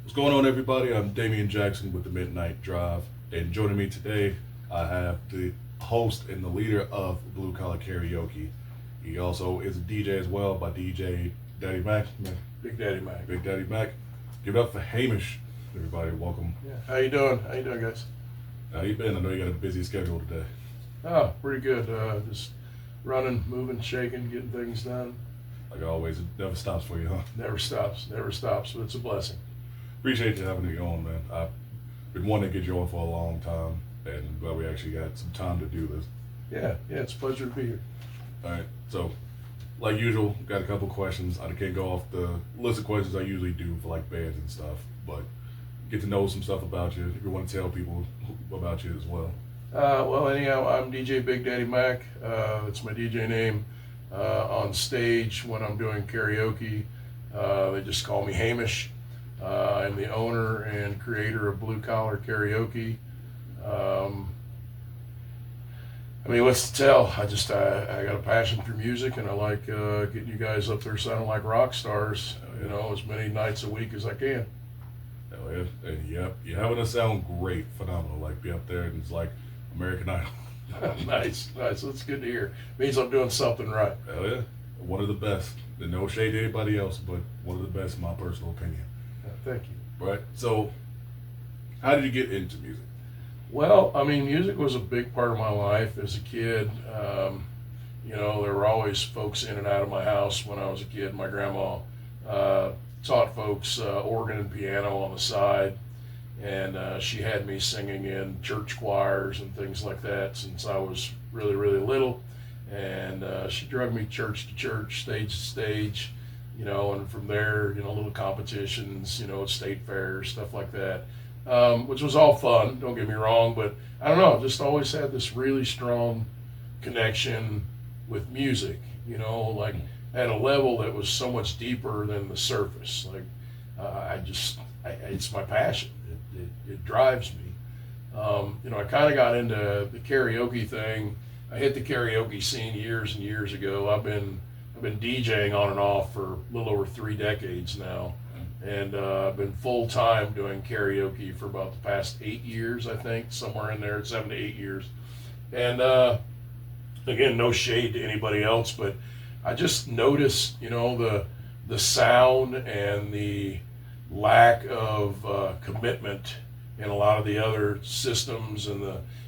What's going on, everybody? I'm Damien Jaxxyn with the Midnight Drive, and joining me today, I have the host and the leader of Blu Kollar Karaoke. He also is a DJ as well by DJ Daddy Mac. Big Daddy Mac. Big Daddy Mac. Give it up for Hamish. Everybody, welcome. Yeah. How you doing? How you doing, guys? How you been? I know you got a busy schedule today. Oh, pretty good. Just running, moving, shaking, getting things done. Like always, it never stops for you, huh? Never stops. Never stops. But it's a blessing. Appreciate you having me on, man. I've been wanting to get you on for a long time, and I'm glad we actually got some time to do this. Yeah, it's a pleasure to be here. All right, so like usual, got a couple questions. I can't go off the list of questions I usually do for like bands and stuff, but get to know some stuff about you. If you want to tell people about you as well. Well, anyhow, I'm DJ Big Daddy Mac. It's my DJ name. On stage when I'm doing karaoke, they just call me Hamish. I'm the owner and creator of Blu Kollar Karaoke. I mean, what's to tell? I got a passion for music, and I like getting you guys up there sounding like rock stars, you know, as many nights a week as I can. Hell yeah. And yep, you're having us sound great, phenomenal. Like be up there and it's like American Idol. Nice. That's good to hear. Means I'm doing something right. Hell yeah. One of the best. And no shade to anybody else, but one of the best in my personal opinion. Thank you. Right. So how did you get into music? Well, I mean, music was a big part of my life as a kid. You know, there were always folks in and out of my house when I was a kid. My grandma taught folks organ and piano on the side, and she had me singing in church choirs and things like that since I was really, really little. And she drug me church to church, stage to stage, you know, and from there, you know, little competitions, you know, at state fairs, stuff like that. Which was all fun, don't get me wrong, but I don't know, just always had this really strong connection with music, you know, like at a level that was so much deeper than the surface. Like, it's my passion. It drives me. You know, I kind of got into the karaoke thing. I hit the karaoke scene years and years ago. I've been DJing on and off for a little over 3 decades now. And I've been full-time doing karaoke for about the past 8 years, I think, somewhere in there, 7 to 8 years. And again, no shade to anybody else, but I just noticed, you know, the sound and the lack of commitment in a lot of the other systems. And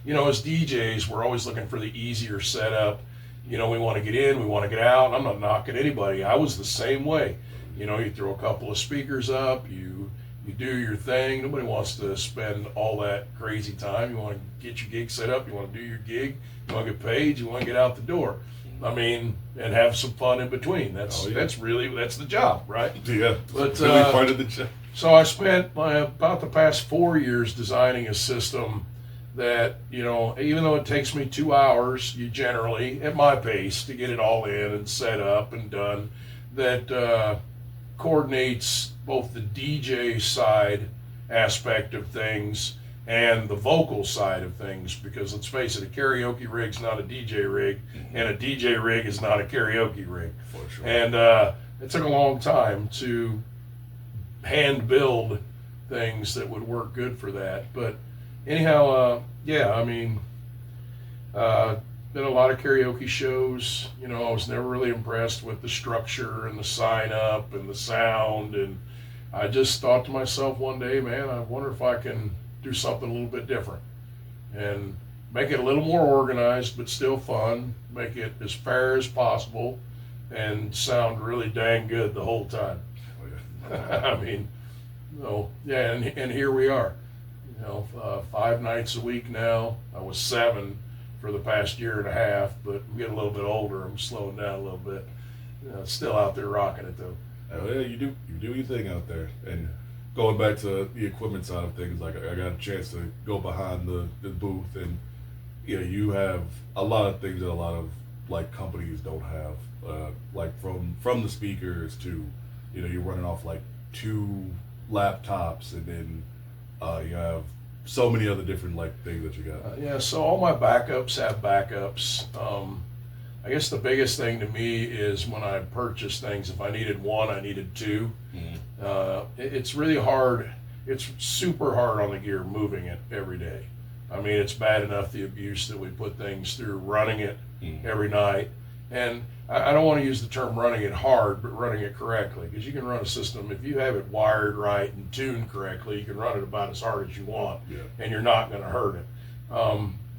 you know, as DJs, we're always looking for the easier setup. You know, we want to get in, we want to get out. I'm not knocking anybody. I was the same way. You know, you throw a couple of speakers up, you do your thing. Nobody wants to spend all that crazy time. You want to get your gig set up, you want to do your gig, you want to get paid, you want to get out the door. I mean, and have some fun in between. That's the job, right? Yeah, but really part of the job. So I spent about the past 4 years designing a system that, you know, even though it takes me 2 hours, you generally, at my pace, to get it all in and set up and done, that coordinates both the DJ side aspect of things and the vocal side of things, because let's face it, a karaoke rig's not a DJ rig, and a DJ rig is not a karaoke rig. For sure. And it took a long time to hand build things that would work good for that. But anyhow, yeah, I mean, been a lot of karaoke shows. You know, I was never really impressed with the structure and the sign up and the sound, and I just thought to myself one day, man, I wonder if I can do something a little bit different and make it a little more organized but still fun, make it as fair as possible, and sound really dang good the whole time. I mean, you know, yeah, and here we are. You know, 5 nights a week now. I was 7 for the past year and a half, but I'm getting a little bit older. I'm slowing down a little bit. You know, still out there rocking it though. Oh yeah, you do your thing out there. And going back to the equipment side of things, like I got a chance to go behind the booth, and you know, you have a lot of things that a lot of like companies don't have. Like from the speakers to, you know, you're running off like 2 laptops, and then you have so many other different like things that you got. Yeah, so all my backups have backups. I guess the biggest thing to me is when I purchase things, if I needed 1, I needed 2. Mm-hmm. It's really hard. it's super hard on the gear moving it every day. I mean, it's bad enough the abuse that we put things through running it every night. And I don't want to use the term running it hard, but running it correctly, because you can run a system, if you have it wired right and tuned correctly, you can run it about as hard as you want, and you're not going to hurt it.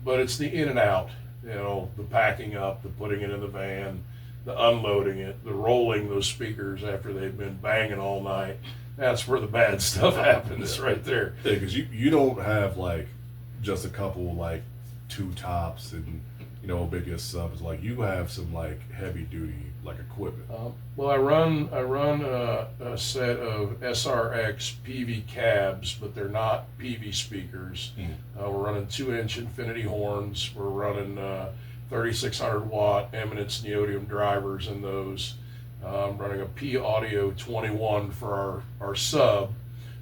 But it's the in and out, you know, the packing up, the putting it in the van, the unloading it, the rolling those speakers after they've been banging all night. That's where the bad stuff happens right there. Yeah, because you don't have like just a couple like two tops and biggest subs. Like you have some like heavy duty like equipment. Well, I run a set of SRX PV cabs, but they're not PV speakers. We're running 2-inch Infinity horns. We're running 3600 watt Eminence neodymium drivers in those. I'm running a P Audio 21 for our sub,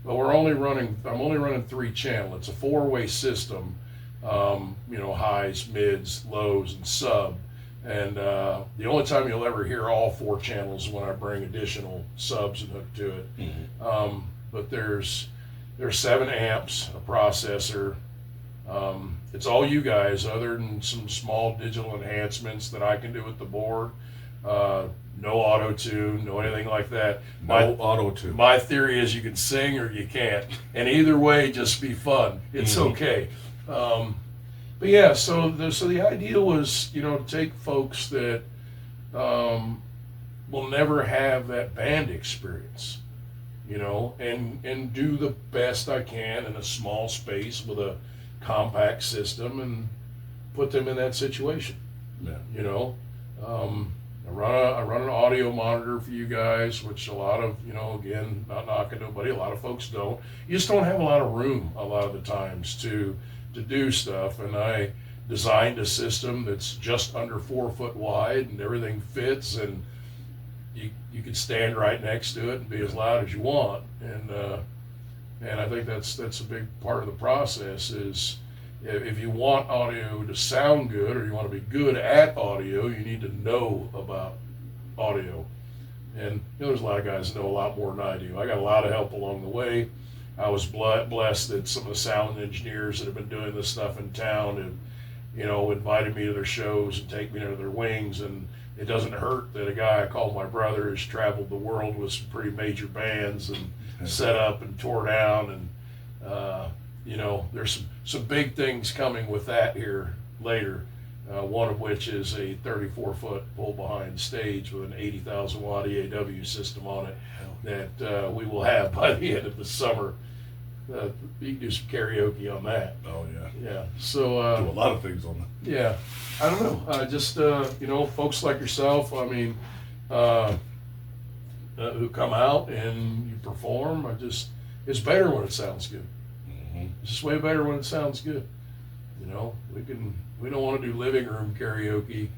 but I'm only running 3-channel. It's a 4-way system. Highs, mids, lows, and sub. And the only time you'll ever hear all 4 channels is when I bring additional subs and hook to it. But there's 7 amps, a processor. It's all you guys, other than some small digital enhancements that I can do with the board. No auto tune, no anything like that. No auto tune. My theory is you can sing or you can't, and either way, just be fun. It's okay. But yeah, so the idea was, to take folks that will never have that band experience, and do the best I can in a small space with a compact system and put them in that situation. Yeah. I run an audio monitor for you guys, which a lot of, again, not knocking nobody, a lot of folks don't. You just don't have a lot of room a lot of the times to do stuff, and I designed a system that's just under 4 foot wide and everything fits, and you can stand right next to it and be as loud as you want, and I think that's a big part of the process is if you want audio to sound good or you want to be good at audio, you need to know about audio. And there's a lot of guys that know a lot more than I do. I got a lot of help along the way. I was blessed that some of the sound engineers that have been doing this stuff in town have, invited me to their shows and take me under their wings. And it doesn't hurt that a guy I call my brother has traveled the world with some pretty major bands and set up and tore down. And, there's some big things coming with that here later. One of which is a 34-foot pull-behind stage with an 80,000 watt EAW system on it that we will have by the end of the summer. You can do some karaoke on that. Oh yeah. Yeah. So do a lot of things on that. Yeah. I don't know. Just folks like yourself. I mean, who come out and you perform. It's better when it sounds good. It's just way better when it sounds good. We don't want to do living room karaoke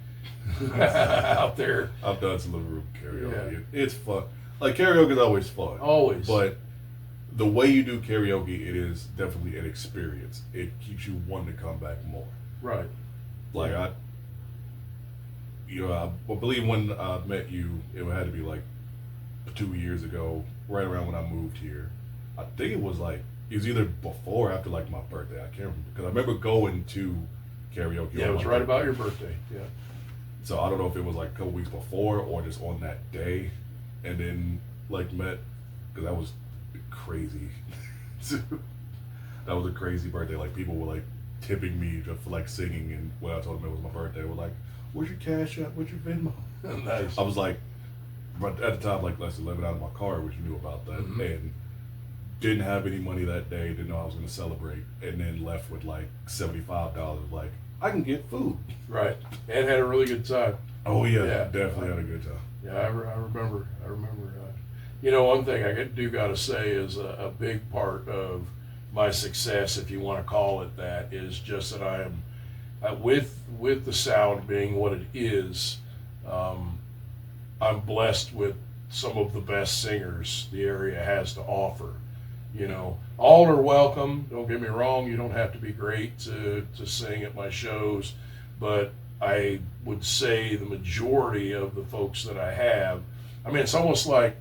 out there. I've done some living room karaoke. Yeah. It's fun. Like karaoke is always fun. Always. But the way you do karaoke, it is definitely an experience. It keeps you wanting to come back more. Right. Like I believe when I met you, it had to be like 2 years ago, right around when I moved here. I think it was either before or after like my birthday. I can't remember because I remember going to karaoke. Yeah, it was right about your birthday. Yeah. So I don't know if it was like a couple weeks before or just on that day, and then met because that was crazy. That was a crazy birthday. Like people were tipping me just for singing, and when I told them it was my birthday, they were like, "Where's your Cash App? Where's your Venmo?" Nice. I was like, but at the time less than living out of my car, which knew about that, and didn't have any money that day. Didn't know I was going to celebrate, and then left with $75. I can get food. Right, and had a really good time. Oh yeah. Definitely had a good time. Yeah, I remember. One thing I do got to say is a big part of my success, if you want to call it that, is just that I am with the sound being what it is. I'm blessed with some of the best singers the area has to offer. All are welcome. Don't get me wrong. You don't have to be great to sing at my shows, but I would say the majority of the folks that I have, I mean, it's almost like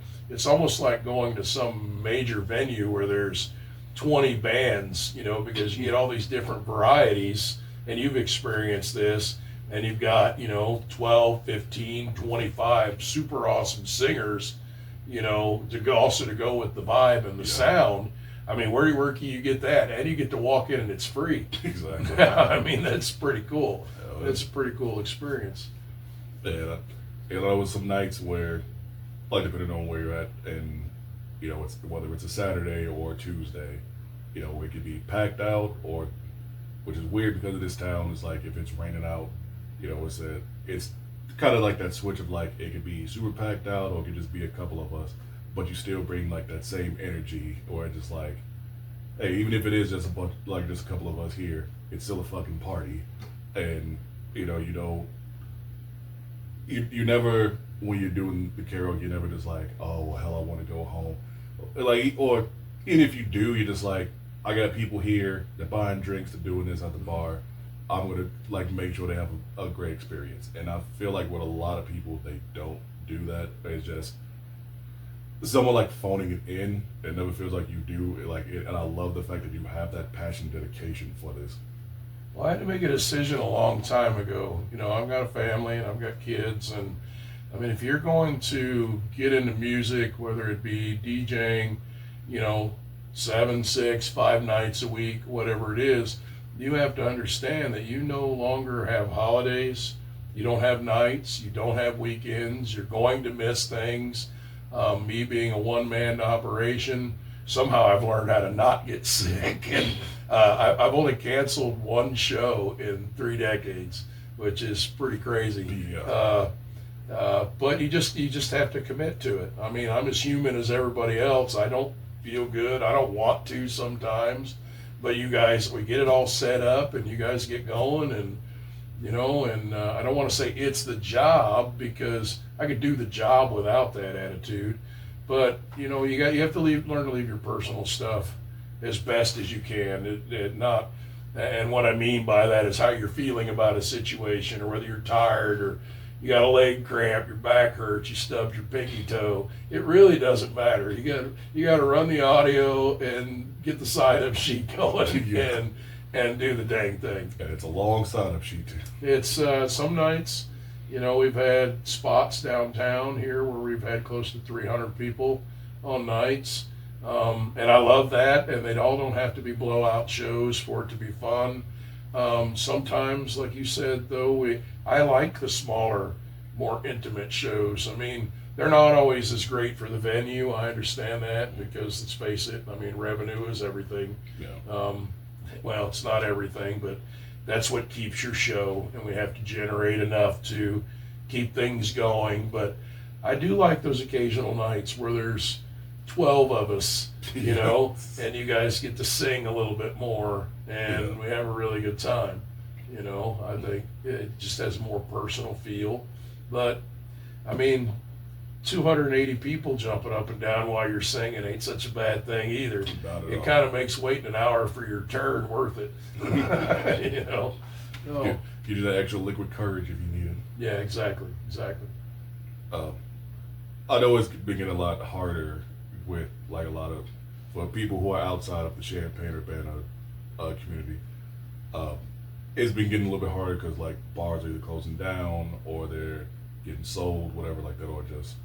going to some major venue where there's 20 bands, you know, because you get all these different varieties, and you've experienced this, and you've got, you know, 12, 15, 25 super awesome singers, you know, to go also to go with the vibe and the sound. I mean, where can you get that? And you get to walk in and it's free. Exactly. I mean, that's pretty cool. That's a pretty cool experience. Yeah, you know, there was some nights where, like, depending on where you're at, and you know, whether it's a Saturday or a Tuesday, you know, it could be packed out, or, which is weird because of this town, it's like if it's raining out, you know, it's kind of like that switch of like it could be super packed out or it could just be a couple of us, but you still bring like that same energy, or just like, hey, even if it is just a bunch, like just a couple of us here, it's still a fucking party, and you know, you never, when you're doing the karaoke, you never just like, oh well, hell, I want to go home, like, or even if you do, you're just like, I got people here, they're buying drinks, they're doing this at the bar, I'm gonna like make sure they have a great experience. And I feel like with a lot of people, they don't do that. It's just someone like phoning it in. It never feels like you do like it. And I love the fact that you have that passion, dedication for this. Well, I had to make a decision a long time ago. You know, I've got a family and I've got kids, and I mean, if you're going to get into music, whether it be DJing, you know, 7, 6, 5 nights a week, whatever it is, you have to understand that you no longer have holidays, you don't have nights, you don't have weekends, you're going to miss things. Me being a one-man operation, somehow I've learned how to not get sick, and I've only canceled one show in 3 decades, which is pretty crazy. Yeah. But you just have to commit to it. I mean, I'm as human as everybody else. I don't feel good. I don't want to sometimes. But you guys, we get it all set up, and you guys get going, and you know, and I don't want to say it's the job, because I could do the job without that attitude. But you know, you have to learn to leave your personal stuff as best as you can. And what I mean by that is how you're feeling about a situation, or whether you're tired, or you got a leg cramp, your back hurts, you stubbed your pinky toe. It really doesn't matter. You got to run the audio and get the sign-up sheet going, Yeah. and do the dang thing. And it's a long sign-up sheet too. It's some nights, you know, we've had spots downtown here where we've had close to 300 people on nights, and I love that. And they all don't have to be blowout shows for it to be fun. Sometimes, like you said, though, I like the smaller, more intimate shows. I mean, they're not always as great for the venue. I understand that, because let's face it, I mean, revenue is everything. Yeah. Well, it's not everything, but that's what keeps your show, and we have to generate enough to keep things going. But I do like those occasional nights where there's 12 of us, you know, and you guys get to sing a little bit more, and we have a really good time. You know, I think it just has a more personal feel. But I mean, 280 people jumping up and down while you're singing ain't such a bad thing either. It kind of makes waiting an hour for your turn worth it. You know. No. Give you that extra liquid courage if you need it. Yeah, exactly. I know it's been getting a lot harder with like a lot of, for people who are outside of the Champaign Urbana community. It's been getting a little bit harder because like bars are either closing down or they're getting sold, whatever like that, or just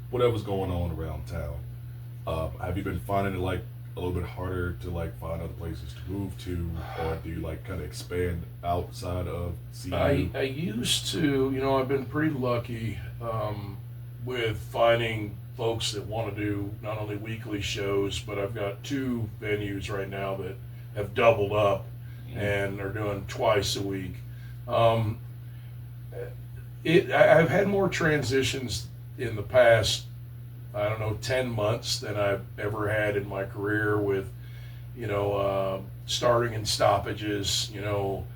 whatever's going on around town. Have you been finding it like a little bit harder to like find other places to move to, or do you like kind of expand outside of CU? I used to, you know, I've been pretty lucky with finding folks that want to do not only weekly shows, but I've got 2 venues right now that have doubled up and are doing twice a week. I've had more transitions in the past, I don't know, 10 months than I've ever had in my career, with, you know, starting in stoppages, you know,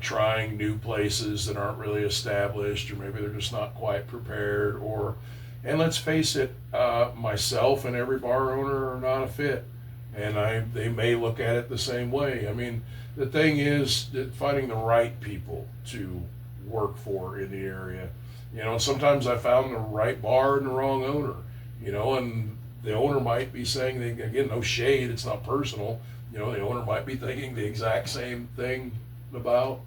trying new places that aren't really established, or maybe they're just not quite prepared, and let's face it, myself and every bar owner are not a fit, and they may look at it the same way. I mean, the thing is that finding the right people to work for in the area, you know, sometimes I found the right bar and the wrong owner, you know, and the owner might be saying, again, no shade, it's not personal. You know, the owner might be thinking the exact same thing about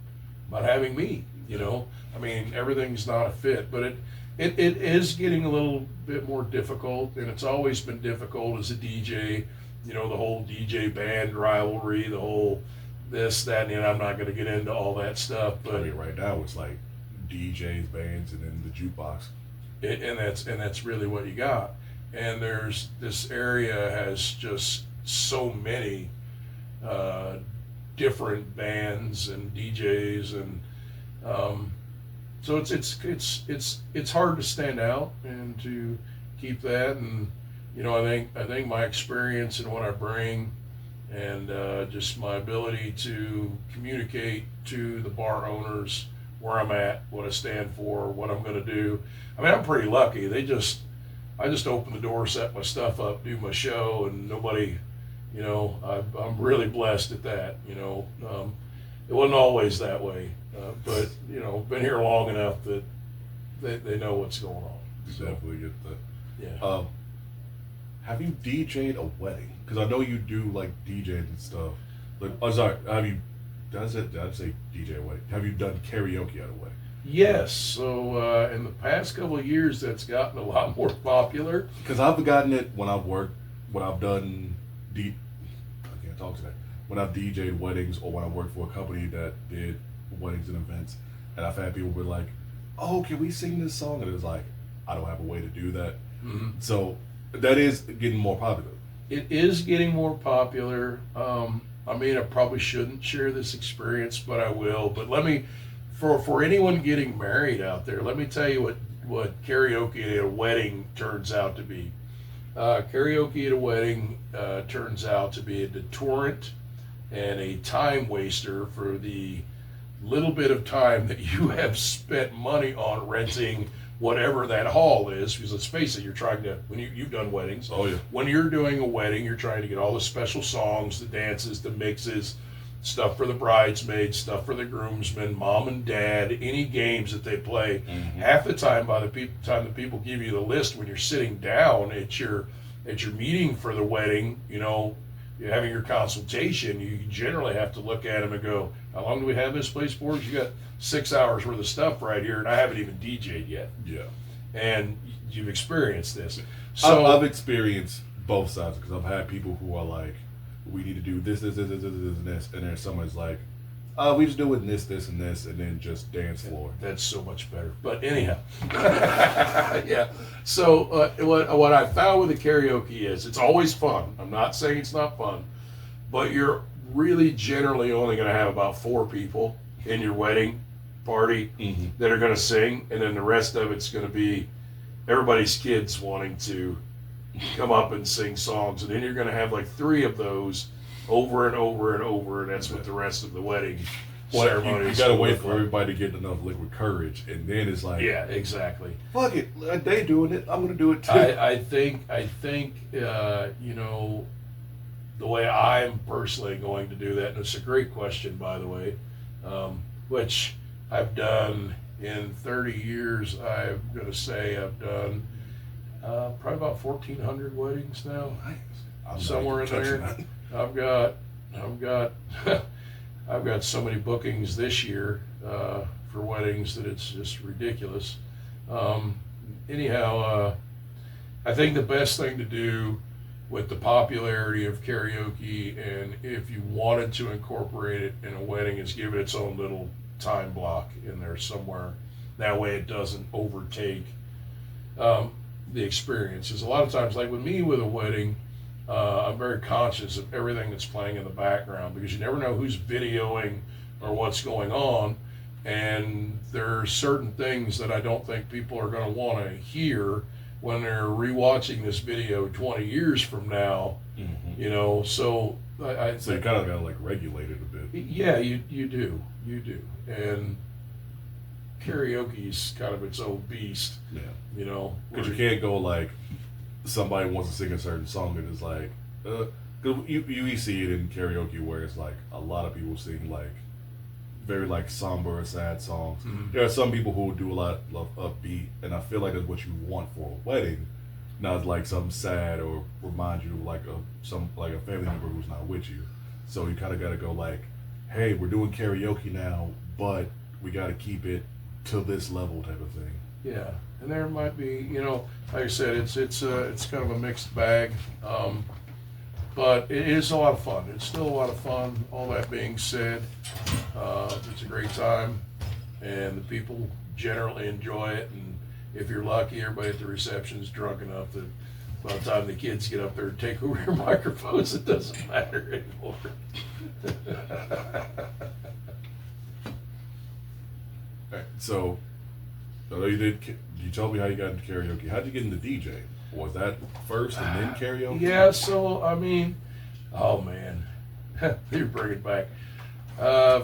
having me. You know, I mean, everything's not a fit, but it is getting a little bit more difficult, and it's always been difficult as a DJ. You know, the whole DJ band rivalry, the whole this, that, and I'm not going to get into all that stuff. But I mean, right now it's like DJs, bands, and then the jukebox. And that's really what you got. And there's this area has just so many different bands and DJs, and so it's hard to stand out and to keep that. And you know, I think my experience and what I bring, and just my ability to communicate to the bar owners where I'm at, what I stand for, what I'm going to do. I mean, I'm pretty lucky. I just open the door, set my stuff up, do my show, and nobody, you know, I'm really blessed at that. You know, it wasn't always that way, but you know, been here long enough that they know what's going on. You definitely get that. Yeah. Have you DJ'd a wedding? Because I know you do like DJing and stuff. Like, oh, sorry, have you? Did I say DJ a wedding? Have you done karaoke at a wedding? Yes. So in the past couple of years, that's gotten a lot more popular. Because I've gotten it when I've worked, when I've done I can't talk today. When I've DJ'd weddings, or when I worked for a company that did weddings and events, and I've had people be like, "Oh, can we sing this song?" And it's like, I don't have a way to do that. Mm-hmm. So that is getting more popular. It is getting more popular. I mean, I probably shouldn't share this experience, but I will. But let me, for anyone getting married out there, let me tell you what karaoke at a wedding turns out to be. Karaoke at a wedding turns out to be a deterrent and a time waster for the little bit of time that you have spent money on renting whatever that hall is. Because let's face it, you're trying to, when you've done weddings. Oh yeah. When you're doing a wedding, you're trying to get all the special songs, the dances, the mixes, stuff for the bridesmaids, stuff for the groomsmen, mom and dad, any games that they play. Mm-hmm. Half the time, by the time the people give you the list when you're sitting down at your meeting for the wedding, you know, you're having your consultation, you generally have to look at them and go, how long do we have this place for? You got 6 hours worth of stuff right here, and I haven't even DJ'd yet. Yeah. And you've experienced this. So I've experienced both sides, because I've had people who are like, we need to do this, and then someone's like, we just do it in this, and this, and then just dance floor. That's so much better. But anyhow, yeah. So what I found with the karaoke is it's always fun. I'm not saying it's not fun, but you're really generally only going to have about 4 people in your wedding party Mm-hmm. that are going to sing, and then the rest of it's going to be everybody's kids wanting to come up and sing songs, and then you're going to have like 3 of those over and over and over, and that's what the rest of the wedding ceremony you is. got to gonna wait look for like. everybody to get enough liquid courage, and then it's like, Yeah, exactly. fuck it, they doing it, I'm gonna do it too. I think you know, the way I'm personally going to do that, and it's a great question, by the way, which I've done in 30 years. I'm going to say I've done probably about 1,400 weddings now. Nice. I'm Somewhere in there. that. I've got I've got so many bookings this year for weddings that it's just ridiculous. Anyhow, I think the best thing to do with the popularity of karaoke, and if you wanted to incorporate it in a wedding, is give it its own little time block in there somewhere. That way it doesn't overtake the experiences. A lot of times, like with me with a wedding, I'm very conscious of everything that's playing in the background, because you never know who's videoing or what's going on, and there are certain things that I don't think people are going to want to hear when they're rewatching this video 20 years from now. Mm-hmm. You know, so So you kind of gotta like regulate it a bit. yeah, you do, and karaoke is kind of its own beast. Yeah. You know, Because you can't go like, somebody wants to sing a certain song and it's like, because you see it in karaoke where it's like a lot of people sing like very like somber or sad songs. Mm-hmm. There are some people who do a lot of upbeat, and I feel like that's what you want for a wedding. not like something sad or remind you of like a family member who's not with you. So you kind of got to go like, hey, we're doing karaoke now, but we got to keep it to this level type of thing. Yeah, and there might be, like I said, it's kind of a mixed bag, but it is a lot of fun. It's still a lot of fun. All that being said, it's a great time, and the people generally enjoy it. And if you're lucky, everybody at the reception is drunk enough that by the time the kids get up there and take over your microphones, it doesn't matter anymore. Alright, so I know you told me how you got into karaoke. How'd you get into DJ? Was that first and then karaoke? Yeah, so I mean, oh man, you bring it back.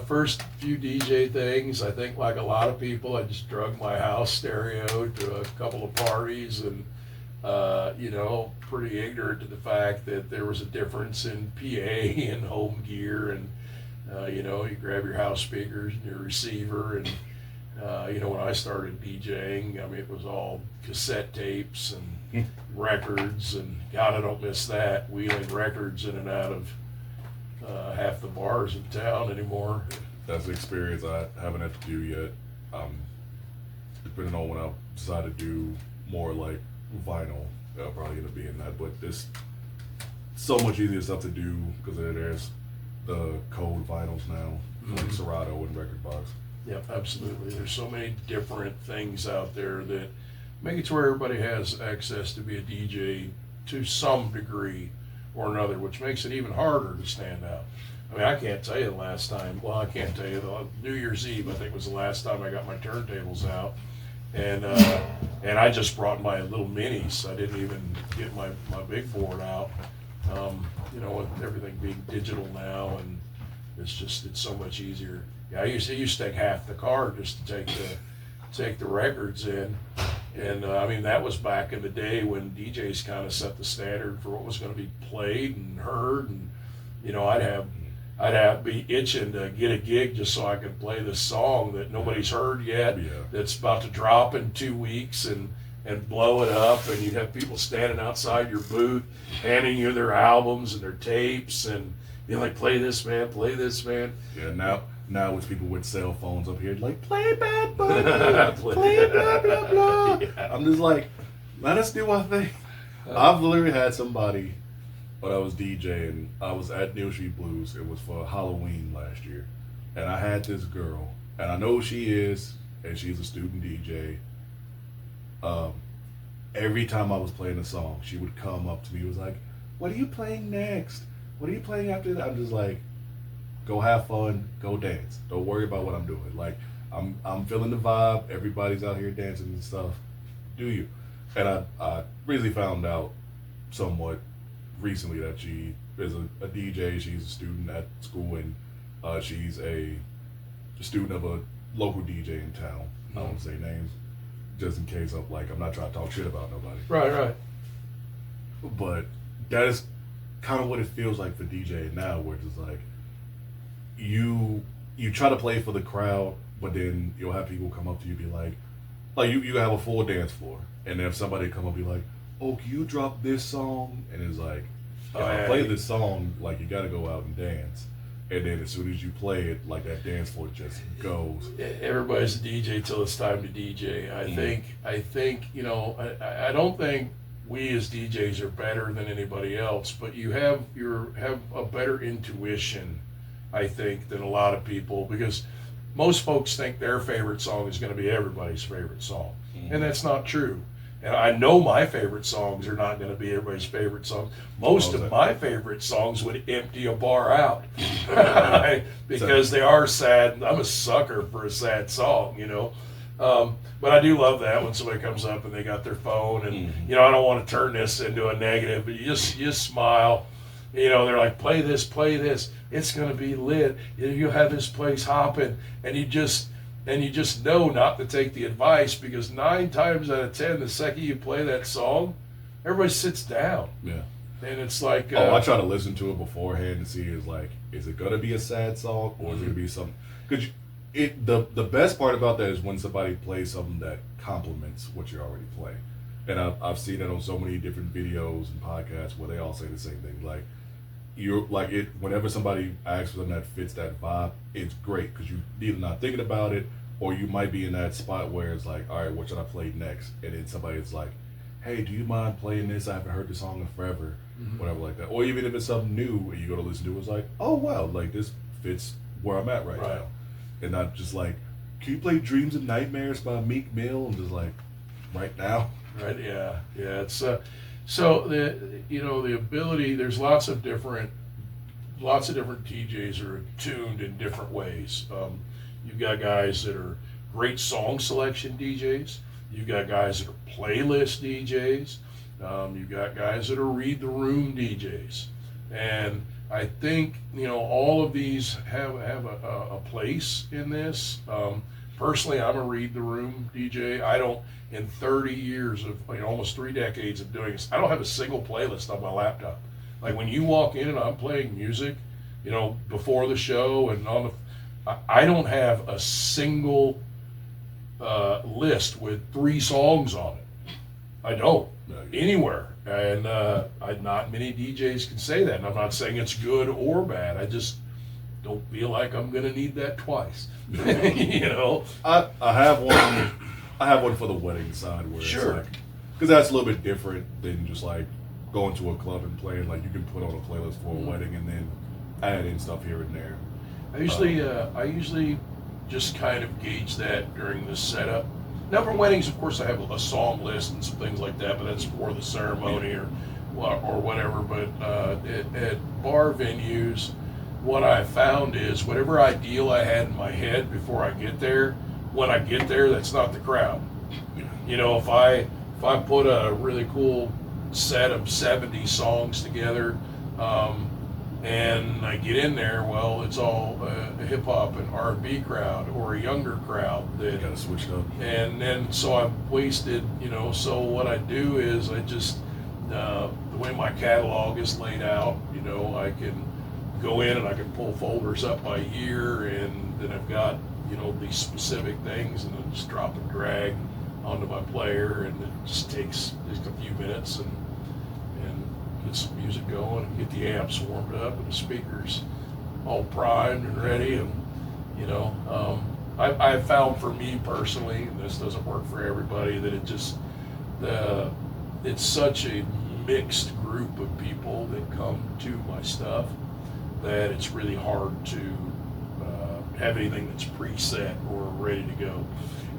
First few DJ things, I think like a lot of people, I just drug my house stereo to a couple of parties and, pretty ignorant to the fact that there was a difference in PA and home gear and, you grab your house speakers and your receiver and, when I started DJing, I mean, it was all cassette tapes and records and God, I don't miss that, wheeling records in and out of half the bars in town anymore. That's an experience I haven't had to do yet. Depending on when I decide to do more like vinyl, I'll probably end up being that. But it's so much easier stuff to do because there's the cold vinyls now, like Serato and Record Box. Yep, absolutely. There's so many different things out there that make it to where everybody has access to be a DJ to some degree or another, which makes it even harder to stand out. I mean, I can't tell you the last time, well, I can't tell you, New Year's Eve, I think was the last time I got my turntables out. And I just brought my little minis. I didn't even get my big board out. With everything being digital now, and it's so much easier. Yeah, it used to take half the car just to take the records in. And I mean, that was back in the day when DJs kind of set the standard for what was going to be played and heard. And I'd have be itching to get a gig just so I could play this song that nobody's heard yet. Yeah. That's about to drop in 2 weeks and blow it up. And you'd have people standing outside your booth, handing you their albums and their tapes, and you're like, play this, man, play this, man. Yeah, now it's people with cell phones up here like, play Bad Bunny, play blah, blah, blah. Yeah. I'm just like, let us do our thing. I've literally had somebody, when I was DJing, I was at Neil Street Blues. It was for Halloween last year. And I had this girl, and I know who she is, and she's a student DJ. Every time I was playing a song, she would come up to me and was like, what are you playing next? What are you playing after that? I'm just like, go have fun, go dance. Don't worry about what I'm doing. Like, I'm feeling the vibe. Everybody's out here dancing and stuff. Do you? And I really found out somewhat recently that she is a DJ. She's a student at school, and she's a student of a local DJ in town. I don't say names, just in case I'm not trying to talk shit about nobody. Right. But that is kind of what it feels like for DJing now, where it's just like you try to play for the crowd, but then you'll have people come up to you and be like you have a full dance floor, and then if somebody come up and be like, oh, can you drop this song? And it's like, I play this song, like, you gotta go out and dance. And then as soon as you play it, like, that dance floor just goes. Everybody's a DJ till it's time to DJ. I think I don't think we as DJs are better than anybody else, but you have a better intuition, I think, than a lot of people, because most folks think their favorite song is going to be everybody's favorite song, and that's not true. And I know my favorite songs are not going to be everybody's favorite songs. Most of my favorite songs would empty a bar out because they are sad. I'm a sucker for a sad song, But I do love that when somebody comes up and they got their phone, and I don't want to turn this into a negative, but you just smile. They're like, play this. It's going to be lit. You'll have this place hopping, and you just know not to take the advice, because 9 times out of 10, the second you play that song, everybody sits down. Yeah. And it's like, I try to listen to it beforehand to see is it going to be a sad song, or is it going to be something? Because the best part about that is when somebody plays something that complements what you already play. and I've seen it on so many different videos and podcasts where they all say the same thing. Like you're like it. Whenever somebody asks for something that fits that vibe, it's great because you either not thinking about it, or you might be in that spot where it's like, all right, what should I play next? And then somebody's like, hey, do you mind playing this? I haven't heard this song in forever, whatever like that. Or even if it's something new and you go to listen to it, it's like, oh wow, like this fits where I'm at right now, and not just like, can you play Dreams and Nightmares by Meek Mill? And just like, right now. Right. Yeah. Yeah. It's so the ability. There's lots of different DJs are tuned in different ways. You've got guys that are great song selection DJs. You've got guys that are playlist DJs. You've got guys that are read the room DJs. And I think all of these have a place in this. Personally, I'm a read the room DJ. I don't, in 30 years of almost 3 decades of doing this, I don't have a single playlist on my laptop. Like when you walk in and I'm playing music, before the show and I don't have a single list with 3 songs on it. I don't anywhere, and not many DJs can say that. And I'm not saying it's good or bad. I just don't feel like I'm gonna need that twice. I have one. I have one for the wedding side where it's like, because that's a little bit different than just like going to a club and playing. Like you can put on a playlist for a wedding and then add in stuff here and there. I usually just kind of gauge that during the setup. Now for weddings, of course, I have a song list and some things like that, but that's for the ceremony or whatever. But at bar venues, what I found is whatever ideal I had in my head before I get there, when I get there, that's not the crowd. If I put a really cool set of 70 songs together, and I get in there, well, it's all a hip hop and R&B crowd or a younger crowd. You gotta switch it up. And then so I've wasted, So what I do is I just the way my catalog is laid out, I can go in and I can pull folders up by year, and then I've got these specific things, and then just drop and drag onto my player, and it just takes a few minutes and get some music going and get the amps warmed up and the speakers all primed and ready. And I've found for me personally, and this doesn't work for everybody, that it's such a mixed group of people that come to my stuff that it's really hard to have anything that's preset or ready to go.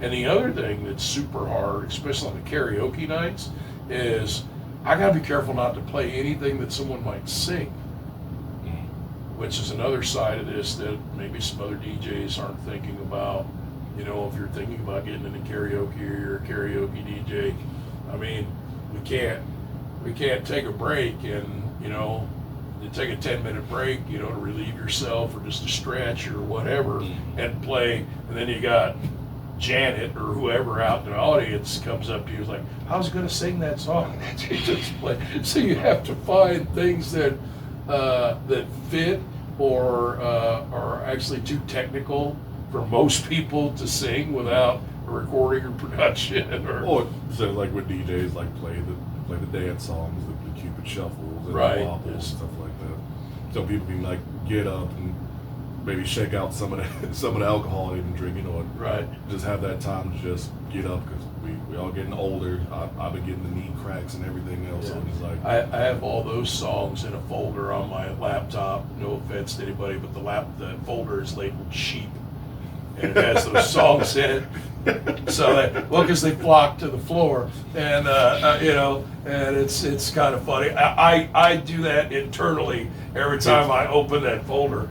And the other thing that's super hard, especially on the karaoke nights, is I gotta be careful not to play anything that someone might sing, which is another side of this that maybe some other DJs aren't thinking about. If you're thinking about getting into karaoke or you're a karaoke DJ, I mean, we can't take a break and you take a 10-minute break, to relieve yourself or just to stretch or whatever and play, and then you got Janet or whoever out in the audience comes up to you and is like, I was going to sing that song. And you just play. So you have to find things that fit or are actually too technical for most people to sing without a recording or production. Or so like with DJs, like play the dance songs, the Cupid shuffles and the wobbles and stuff like that. So people can like get up and maybe shake out some of the alcohol they've been drinking, or just have that time to just get up, because we all getting older. I've been getting the knee cracks and everything else. Yeah. So it's like I have all those songs in a folder on my laptop. No offense to anybody, but the folder is labeled Sheep, and it has those songs in it. So because they flock to the floor, and and it's kind of funny. I do that internally every time I open that folder.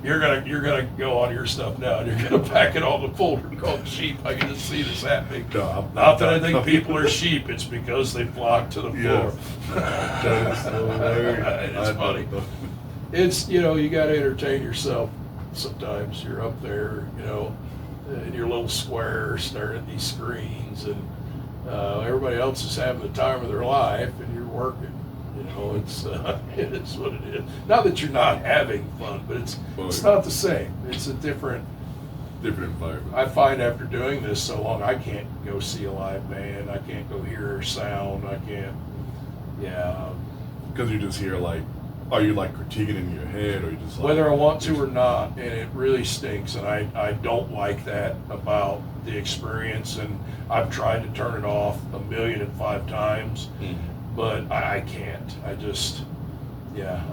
You're gonna go on your stuff now, and you're gonna pack it on the folder called Sheep. I can just see this happening. No, not that I think people are sheep. It's because they flock to the floor. That's hilarious. It's funny. It's you got to entertain yourself. Sometimes you're up there, in your little square staring at these screens, and everybody else is having the time of their life, and you're working. It's what it is. Not that you're not having fun, but it's not the same. It's a different different environment. I find after doing this so long, I can't go see a live band. I can't go hear sound. I can't. Yeah. Because you just hear like, are you like critiquing in your head, or you just like, whether I want to or not, and it really stinks, and I don't like that about the experience, and I've tried to turn it off 1,000,005 times, but I can't. I just, yeah,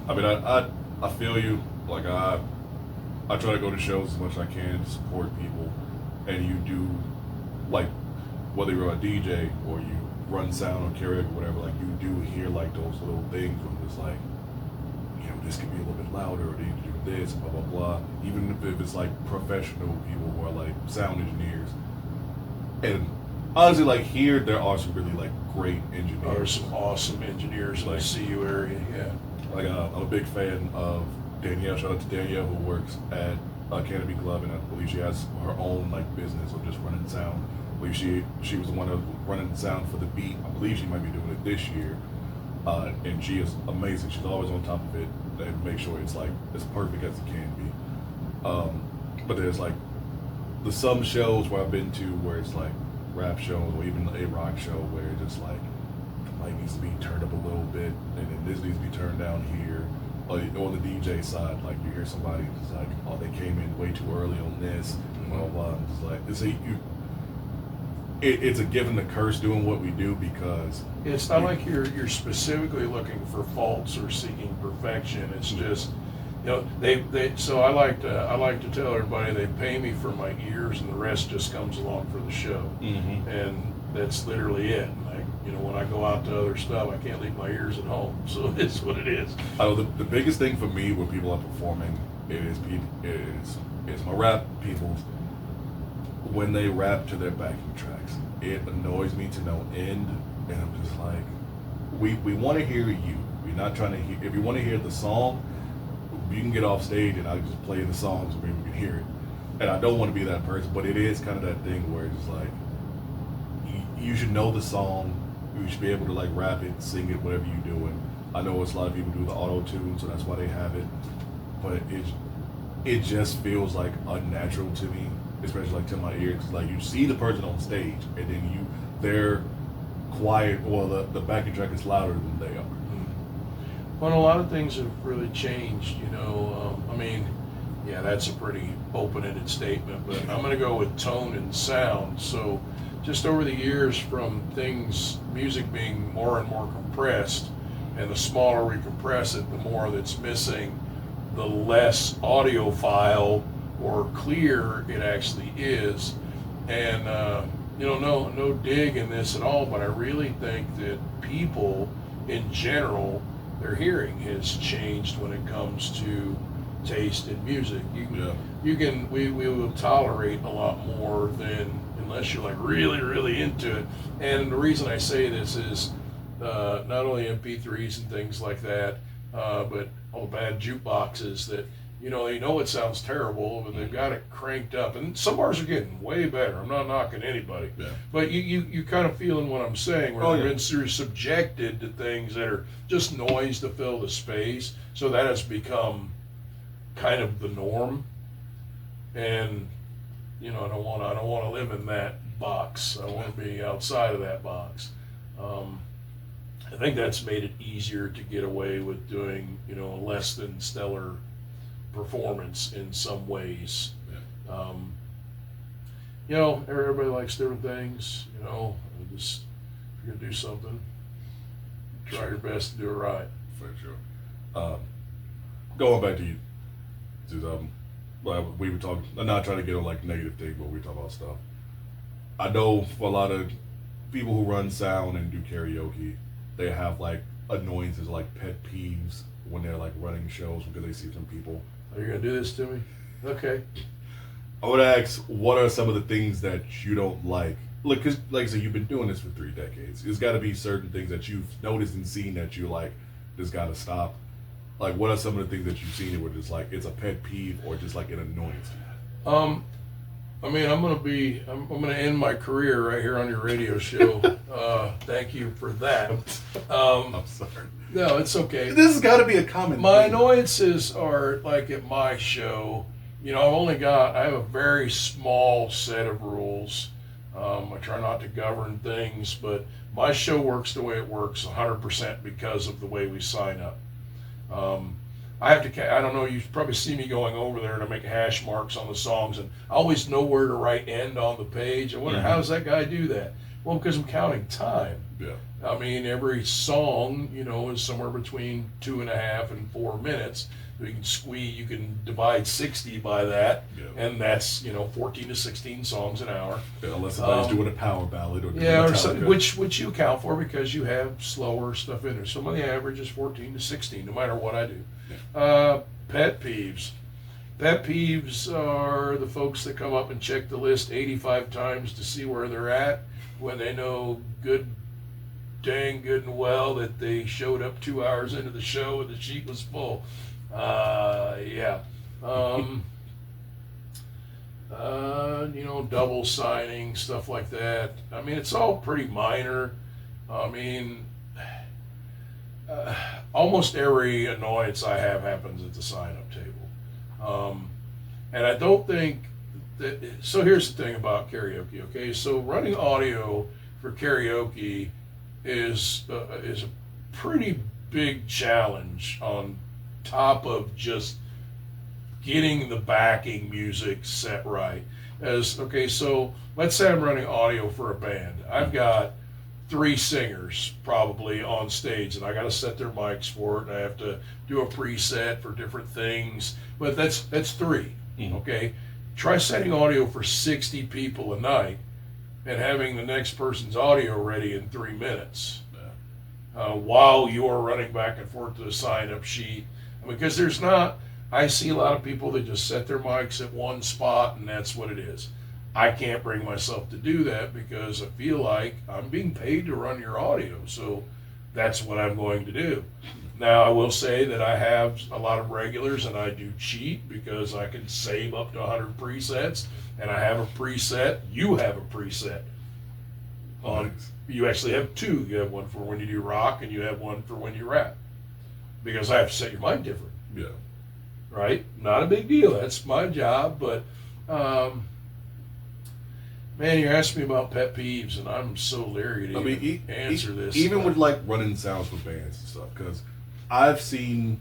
I mean, I feel you. Like I try to go to shows as much as I can to support people, and you do, like, whether you're a DJ or you run sound or karaoke or whatever, like you do hear like those little things when it's like, you know, this could be a little bit louder, or they need to do this, blah blah blah. Even if it's like professional people who are like sound engineers, and honestly, like here there are some really like great engineers. there's some awesome engineers in the CU area. Yeah, like I'm a big fan of Danielle. Shout out to Danielle, who works at Canopy Club, and I believe she has her own like business of just running sound. I believe she was the one that was running sound for the beat. I believe she might be doing it this year, and she is amazing. She's always on top of it and make sure it's like as perfect as it can be. But there's like some shows where I've been to where it's like rap shows or even a rock show where it's just like the mic needs to be turned up a little bit, and then this needs to be turned down here. Or on the DJ side, like you hear somebody just like, oh, they came in way too early on this, blah blah blah. And just like it's a given the curse doing what we do, because it's not like you're specifically looking for faults or seeking perfection. It's just, you know, they so I like to tell everybody they pay me for my ears, and the rest just comes along for the show, and that's literally it. Like, you know, when I go out to other stuff, I can't leave my ears at home, so it's what it is. The biggest thing for me when people are performing is my rap people, when they rap to their backing tracks. It annoys me to no end, and I'm just like, we want to hear you. We're not trying to hear. If you want to hear the song, you can get off stage and I'll just play the songs where we can hear it. And I don't want to be that person, but it is kind of that thing where it's like, you should know the song. You should be able to like rap it, sing it, whatever you're doing. I know it's a lot of people do the auto tune, so that's why they have it. But it just feels like unnatural to me, especially like to my ears. Like you see the person on stage, and then they're quiet, or the backing track is louder than they are. Well, a lot of things have really changed, you know. I mean, yeah, that's a pretty open-ended statement, but I'm going to go with tone and sound. So just over the years, from music being more and more compressed, and the smaller we compress it, the more that's missing, the less audiophile or clear it actually is. And, you know, no dig in this at all, but I really think that people in general, their hearing has changed when it comes to taste in music. We will tolerate a lot more than, unless you're like really, really into it. And the reason I say this is not only MP3s and things like that, but all the bad jukeboxes that, you know it sounds terrible, but they've got it cranked up. And some bars are getting way better. I'm not knocking anybody. Yeah. But you kind of feeling what I'm saying, where they've been subjected to things that are just noise to fill the space. So that has become kind of the norm. And, you know, I don't want to live in that box. I want to be outside of that box. I think that's made it easier to get away with doing, you know, a less than stellar performance in some ways. You know, everybody likes different things. You know, just if you're gonna do something, try your best to do it right. For sure. Going back to you, we were talking. I'm not trying to get on like negative things, but we talk about stuff. I know for a lot of people who run sound and do karaoke, they have like annoyances, like pet peeves when they're like running shows because they see some people. Are you gonna do this to me? Okay. I would ask, what are some of the things that you don't like? Look, cause like I said, you've been doing this for 3 decades. There's got to be certain things that you've noticed and seen that you like, this got to stop. Like, what are some of the things that you've seen that were just like it's a pet peeve or just like an annoyance? I mean, I'm gonna end my career right here on your radio show. Thank you for that. I'm sorry. No, it's okay. This has got to be a common My thing. annoyances are like at my show, I have a very small set of rules. I try not to govern things, but my show works the way it works 100% because of the way we sign up. Um, I have to, I don't know, you probably see me going over there and I make hash marks on the songs, and I always know where to write end on the page. I wonder, how does that guy do that? Well, because I'm counting time. Yeah. I mean, every song, is somewhere between 2.5 and 4 minutes. You can divide 60 by that, and that's 14 to 16 songs an hour. Yeah, unless somebody's doing a power ballad or which you account for because you have slower stuff in there. So my average is 14 to 16, no matter what I do. Yeah. Pet peeves. Pet peeves are the folks that come up and check the list 85 times to see where they're at when they know dang good and well that they showed up 2 hours into the show and the sheet was full. Double signing, stuff like that. I mean, it's all pretty minor. I mean, almost every annoyance I have happens at the sign-up table. And I don't think that, so here's the thing about karaoke, okay? So running audio for karaoke is a pretty big challenge on top of just getting the backing music set right. So let's say I'm running audio for a band. I've got 3 singers probably on stage, and I got to set their mics for it, and I have to do a preset for different things. But that's 3. Okay, try setting audio for 60 people a night and having the next person's audio ready in 3 minutes while you're running back and forth to the sign-up sheet. Because I see a lot of people that just set their mics at one spot and that's what it is. I can't bring myself to do that because I feel like I'm being paid to run your audio, so that's what I'm going to do. Now, I will say that I have a lot of regulars and I do cheat because I can save up to 100 presets, and I have a preset. You have a preset. You actually have 2. You have one for when you do rock and you have one for when you rap, because I have to set your mic different. Yeah. Right? Not a big deal. That's my job, but man, you're asking me about pet peeves, and I'm so leery to answer this. Even with like running sounds for bands and stuff, because I've seen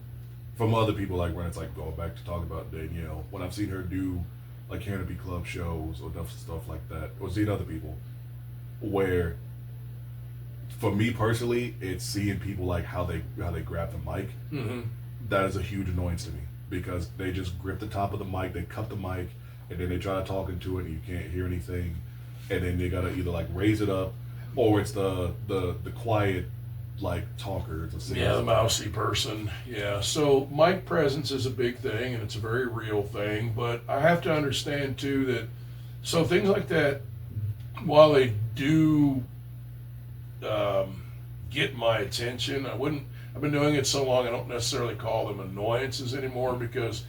from other people, like when it's like going back to talking about Danielle, when I've seen her do like Canopy Club shows or stuff like that, or seen other people, where for me personally, it's seeing people like how they grab the mic. Mm-hmm. That is a huge annoyance to me because they just grip the top of the mic, they cut the mic, and then they try to talk into it and you can't hear anything, and then they gotta either like raise it up or it's the quiet like talker. The mousy person. Yeah. So mic presence is a big thing and it's a very real thing, but I have to understand too that so things like that, while they do get my attention, I've been doing it so long I don't necessarily call them annoyances anymore, because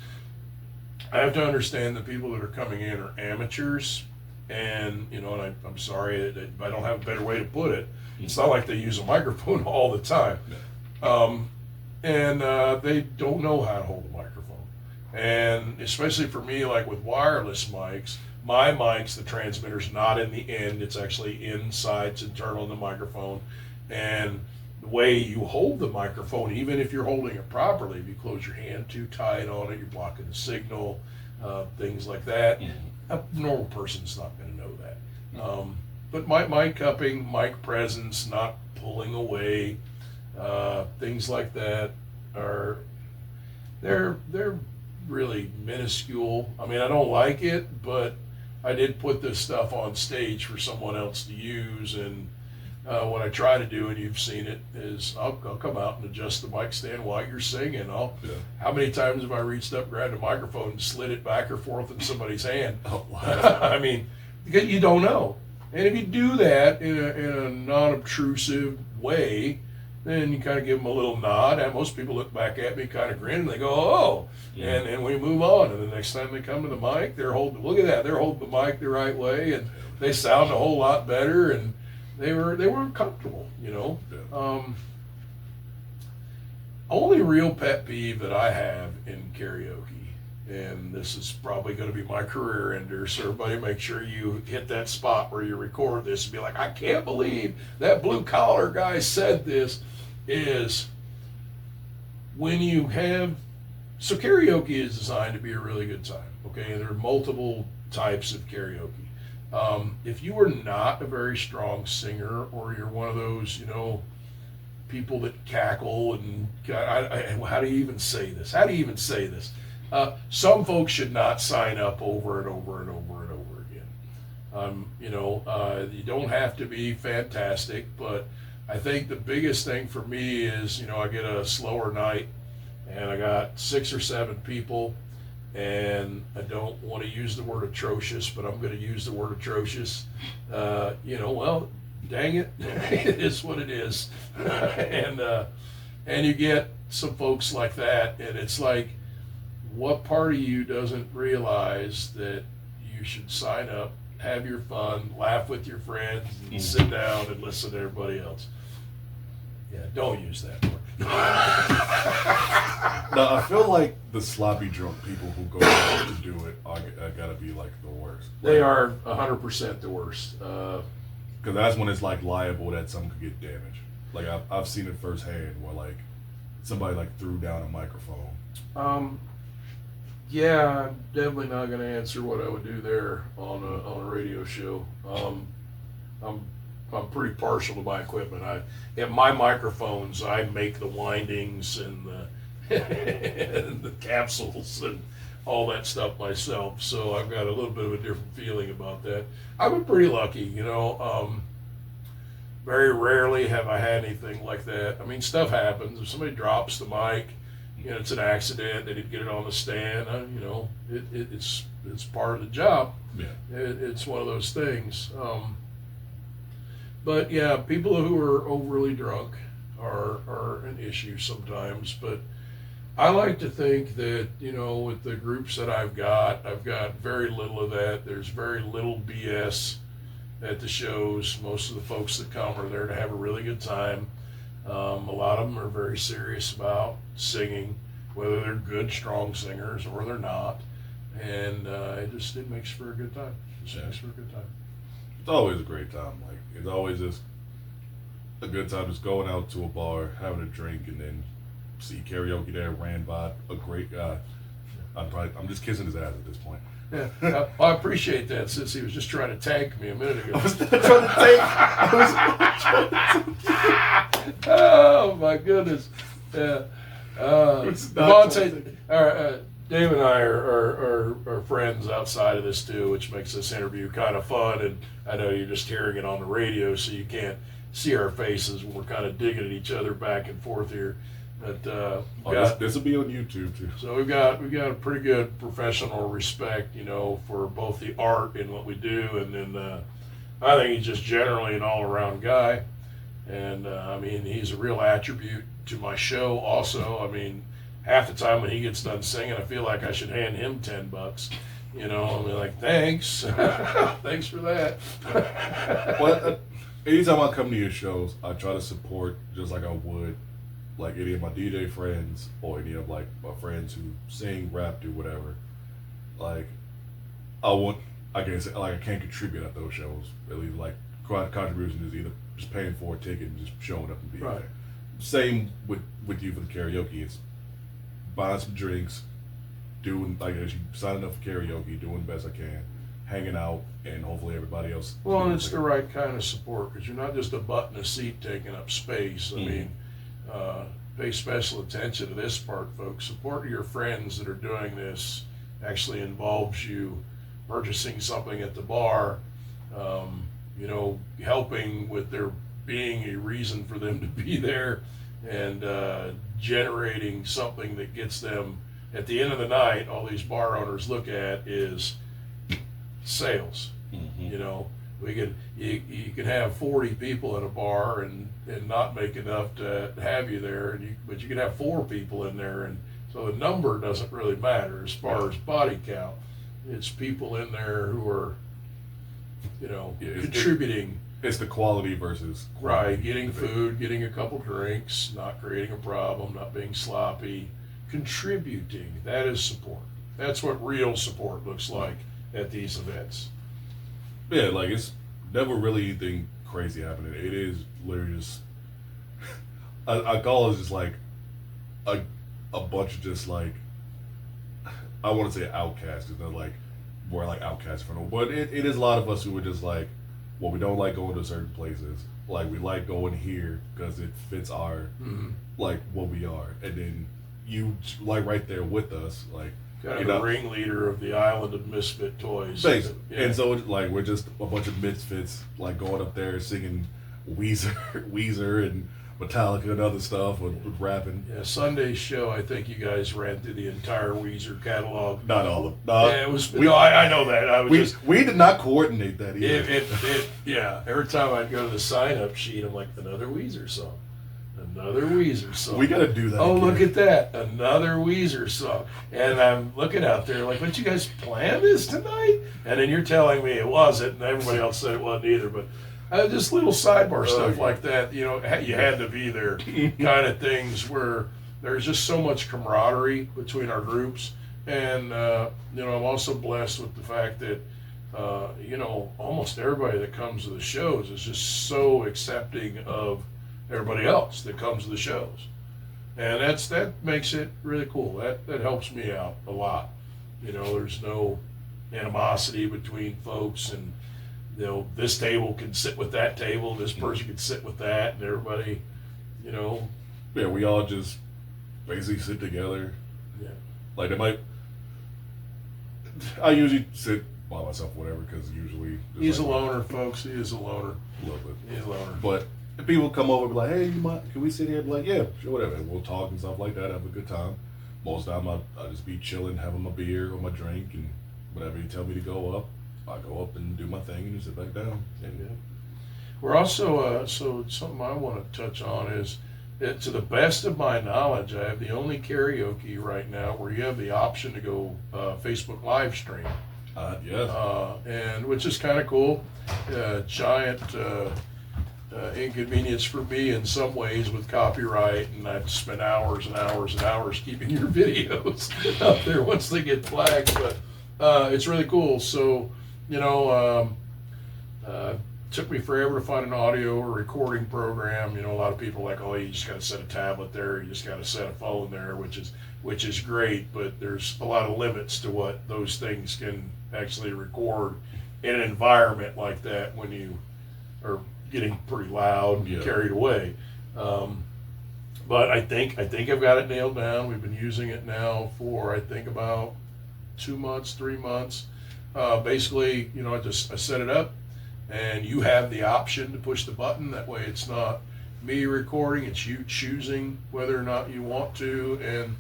I have to understand the people that are coming in are amateurs, and I'm sorry that I don't have a better way to put it. It's not like they use a microphone all the time, and they don't know how to hold a microphone. And especially for me, like with wireless mics, my mic's the transmitter's not in the end; it's actually inside, it's internal in the microphone, and the way you hold the microphone, even if you're holding it properly, if you close your hand too tight on it, you're blocking the signal, things like that. A normal person's not going to know that. But mic cupping, mic presence, not pulling away, things like that they're really minuscule. I mean, I don't like it, but I did put this stuff on stage for someone else to use, and what I try to do, and you've seen it, is I'll come out and adjust the mic stand while you're singing. How many times have I reached up, grabbed a microphone, and slid it back or forth in somebody's hand? Oh, wow. I mean, because you don't know. And if you do that in a non-obtrusive way, then you kind of give them a little nod, and most people look back at me, kind of grin, and they go, "Oh," and we move on. And the next time they come to the mic, they're holding the mic the right way, and they sound a whole lot better, and they were comfortable, Only real pet peeve that I have in karaoke and this is probably going to be my career ender. So everybody make sure you hit that spot where you record this and be like, I can't believe that blue collar guy said this. Is when you have, so karaoke is designed to be a really good time, okay? And there are multiple types of karaoke. If you are not a very strong singer, or you're one of those, you know, people that cackle and, how do you even say this? How do you even say this? Some folks should not sign up over and over and over and over again. You don't have to be fantastic, but I think the biggest thing for me is, you know, I get a slower night and I got 6 or 7 people, and I don't want to use the word atrocious, but I'm going to use the word atrocious. Well, dang it, it is what it is. and you get some folks like that, and it's like, what part of you doesn't realize that you should sign up, have your fun, laugh with your friends, and sit down and listen to everybody else? Yeah, don't use that word. No, I feel like the sloppy drunk people who go out to do it are gotta be like the worst. They are 100% the worst. Because that's when it's like liable that someone could get damaged. Like I've seen it firsthand where like somebody like threw down a microphone. Yeah, I'm definitely not going to answer what I would do there on a radio show. I'm pretty partial to my equipment. At my microphones, I make the windings and and the capsules and all that stuff myself. So I've got a little bit of a different feeling about that. I've been pretty lucky, you know. Very rarely have I had anything like that. I mean, stuff happens. If somebody drops the mic, you know, it's an accident. They didn't get it on the stand. It's part of the job. Yeah. It's one of those things. But yeah, people who are overly drunk are an issue sometimes. But I like to think that, you know, with the groups that I've got very little of that. There's very little BS at the shows. Most of the folks that come are there to have a really good time. A lot of them are very serious about singing, whether they're good, strong singers or they're not. And it makes for a good time. Makes for a good time. It's always a great time. Like, it's always just a good time just going out to a bar, having a drink, and then see karaoke there, ran by a great guy. I'm just kissing his ass at this point. Yeah, I appreciate that, since he was just trying to tank me a minute ago. I was trying to tank. Oh my goodness! Yeah. Dave and I are friends outside of this too, which makes this interview kind of fun. And I know you're just hearing it on the radio, so you can't see our faces when we're kind of digging at each other back and forth here. But this will be on YouTube too. So we've got a pretty good professional respect, you know, for both the art and what we do, and then I think he's just generally an all-around guy, and I mean, he's a real attribute to my show. Also, I mean, half the time when he gets done singing, I feel like I should hand him $10. You know, I'll be like, thanks, thanks for that. Well, anytime I come to your shows, I try to support just like I would like any of my DJ friends or any of like my friends who sing, rap, do whatever. Like, I can't contribute at those shows. At least like contribution is either just paying for a ticket and just showing up and being there. Same with you for the karaoke. It's buying some drinks, doing like as you signing up for karaoke, doing the best I can, hanging out, and hopefully everybody else. Well, and it's the right kind of support, because you're not just a butt in a seat taking up space. I mean, pay special attention to this part, folks. Support your friends that are doing this. Actually involves you purchasing something at the bar, you know, helping with there being a reason for them to be there, and generating something that gets them, at the end of the night, all these bar owners look at is sales. You know, you can have 40 people in a bar and not make enough to have you there, but you can have 4 people in there, and so the number doesn't really matter as far as body count. It's people in there who are, you know, contributing. It's the quality versus quantity. Right, getting food, getting a couple drinks, not creating a problem, not being sloppy, contributing. That is support. That's what real support looks like at these events. Yeah, like it's never really anything crazy happening. It is literally just I call it just like a bunch of just like I want to say outcasts because they're like more like outcasts for no, but it is a lot of us who are just like, well, we don't like going to certain places. Like we like going here because it fits our like what we are, and then you like right there with us, like kind of the ringleader of the island of misfit toys. Basically. Yeah. And so like we're just a bunch of misfits like going up there singing Weezer and Metallica and other stuff with rapping. Yeah, Sunday's show, I think you guys ran through the entire Weezer catalog. Not all of yeah, it was. I know that. We did not coordinate that either. Yeah. Every time I'd go to the sign-up sheet, I'm like, another Weezer song. Another Weezer song. We got to do that. Oh, again. Look at that. Another Weezer song. And I'm looking out there like, what, you guys plan this tonight? And then you're telling me it wasn't, and everybody else said it wasn't either. But just little sidebar stuff like that, you had to be there kind of things where there's just so much camaraderie between our groups. And, I'm also blessed with the fact that, almost everybody that comes to the shows is just so accepting of everybody else that comes to the shows, and that makes it really cool. That helps me out a lot. There's no animosity between folks, and this table can sit with that table, this person can sit with that, and everybody, Yeah, we all just basically sit together. Yeah. Like I usually sit by myself, whatever, because usually he's a loner, folks. He is a loner. A little bit. He's a loner, but. If people come over and be like, hey, can we sit here? Be like, yeah, sure, whatever. And we'll talk and stuff like that, have a good time. Most of the time, I'll just be chilling, having my beer or my drink, and whatever you tell me to go up, I go up and do my thing and sit back down. And yeah. We're also, so something I want to touch on is that, to the best of my knowledge, I have the only karaoke right now where you have the option to go Facebook live stream. Yes. And which is kind of cool. Giant inconvenience for me in some ways with copyright, and I have to spend hours and hours and hours keeping your videos up there once they get flagged. But it's really cool. So, took me forever to find an audio or recording program. A lot of people are like, oh, you just got to set a tablet there, you just got to set a phone there, which is great, but there's a lot of limits to what those things can actually record in an environment like that when you are getting pretty loud and carried away. But I think I've got it nailed down. We've been using it now for I think about 2 months, 3 months. Basically, I set it up, and you have the option to push the button. That way it's not me recording, it's you choosing whether or not you want to. And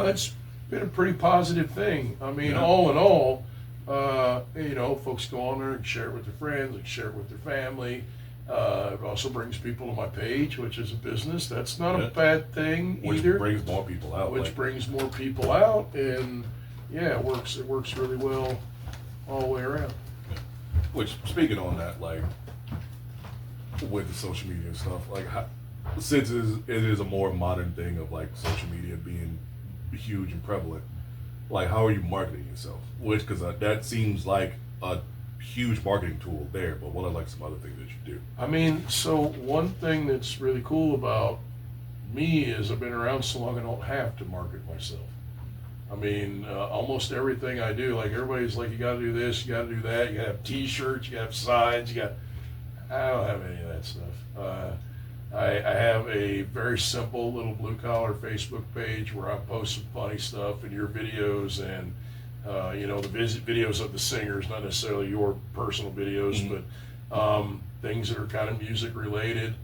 it's been a pretty positive thing. I mean, all in all, folks go on there and share it with their friends, and share it with their family. It also brings people to my page, which is a business. That's not a bad thing either. Which brings more people out. And it works really well all the way around. Which, speaking on that, like with the social media stuff, like since it is a more modern thing of like social media being huge and prevalent, like how are you marketing yourself? Which, because that seems like a huge marketing tool there, but what are like some other things that you do? I mean, so one thing that's really cool about me is I've been around so long I don't have to market myself. I mean, almost everything I do, like everybody's like, you got to do this, you got to do that, you got to have T-shirts, you got to have signs, I don't have any of that stuff. I have a very simple little Blu Kollar Facebook page where I post some funny stuff and your videos and the videos of the singers, not necessarily your personal videos, but things that are kind of music related.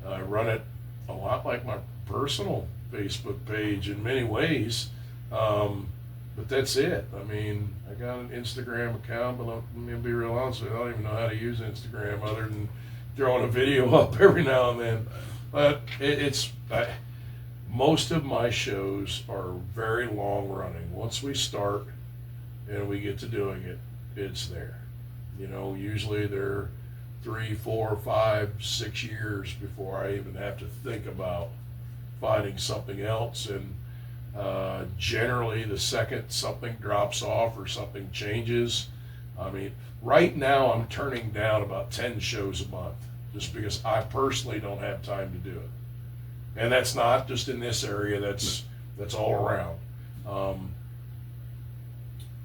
I run it a lot like my personal Facebook page in many ways, but that's it. I mean, I got an Instagram account, but let me be real honest with you, I don't even know how to use Instagram other than throwing a video up every now and then. But most of my shows are very long running. Once we start and we get to doing it, it's there. Usually they're 3, 4, 5, 6 years before I even have to think about finding something else. And Generally, the second something drops off or something changes, I mean, right now I'm turning down about 10 shows a month just because I personally don't have time to do it. And that's not just in this area, that's all around.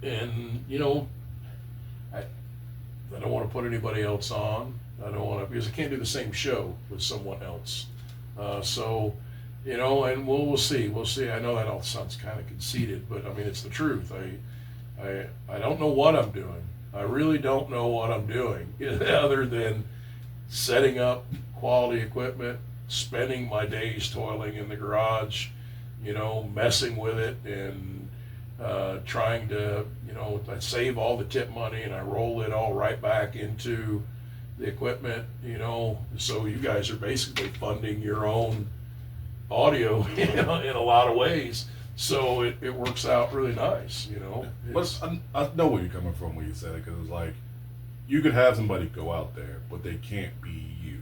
And, you know, I don't want to put anybody else on. I don't want to, because I can't do the same show with someone else. So, you know, and we'll see. We'll see. I know that all sounds kind of conceited, but I mean, it's the truth. I don't know what I'm doing. I really don't know what I'm doing other than setting up quality equipment, spending my days toiling in the garage, you know, messing with it and trying to, you know, I save all the tip money and I roll it all right back into the equipment, you know, so you guys are basically funding your own audio, you know, in a lot of ways. So it works out really nice, you know. But I know where you're coming from when you said it, because it's like you could have somebody go out there, but they can't be you.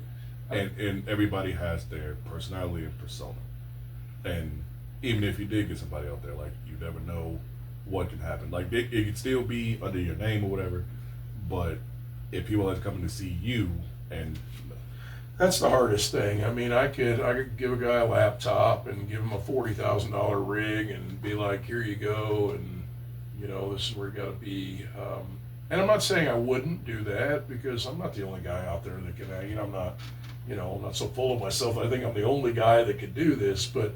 And everybody has their personality and persona. And even if you did get somebody out there, like, you never know what can happen. Like, it could still be under your name or whatever, but if people are coming to see you, and that's the hardest thing. I mean, I could give a guy a laptop and give him a $40,000 rig and be like, here you go, and you know, this is where you got to be. And I'm not saying I wouldn't do that, because I'm not the only guy out there that can. You know, I'm not, you know, I'm not so full of myself. I think I'm the only guy that could do this, but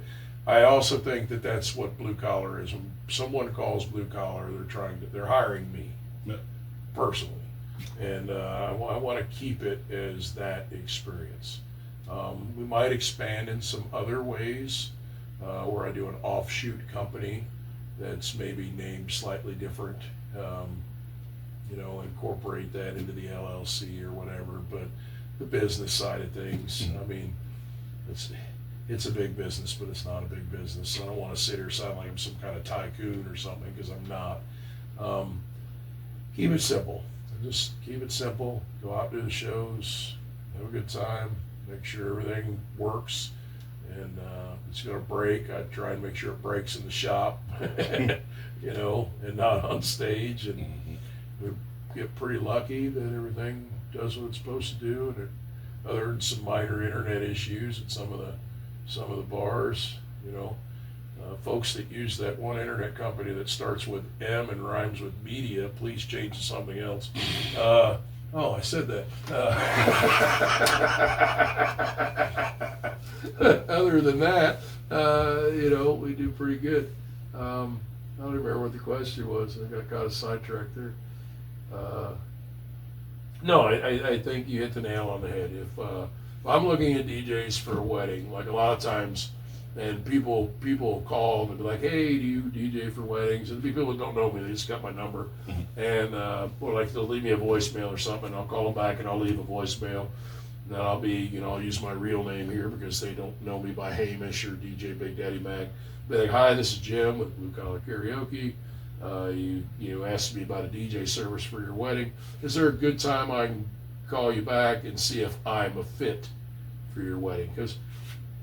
I also think that that's what blue collar is. When someone calls blue collar, they're hiring me personally. And I want to keep it as that experience. We might expand in some other ways, where I do an offshoot company that's maybe named slightly different, you know, incorporate that into the LLC or whatever. But the business side of things, I mean, it's a big business, but it's not a big business. So I don't want to sit here sound like I'm some kind of tycoon or something, because I'm not. Keep it simple. Just keep it simple. Go out, do the shows, have a good time, make sure everything works. And it's going to break, I try and make sure it breaks in the shop, you know, and not on stage. And we get pretty lucky that everything does what it's supposed to do. And other than some minor internet issues at some of the bars, you know, folks that use that one internet company that starts with M and rhymes with media, please change to something else. Oh, I said that. Other than that, you know, we do pretty good. I don't remember what the question was. I got kind of sidetracked there. No, I think you hit the nail on the head. If I'm looking at DJs for a wedding, like a lot of times, and people call and be like, hey, do you DJ for weddings? And people that don't know me, they just got my number. And or like they'll leave me a voicemail or something, and I'll call them back and I'll leave a voicemail. And then I'll be, you know, I'll use my real name here because they don't know me by Hamish or DJ Big Daddy Mac. Be like, hi, this is Jim with Blu Kollar Karaoke. You asked me about a DJ service for your wedding. Is there a good time I can call you back and see if I'm a fit for your wedding? Because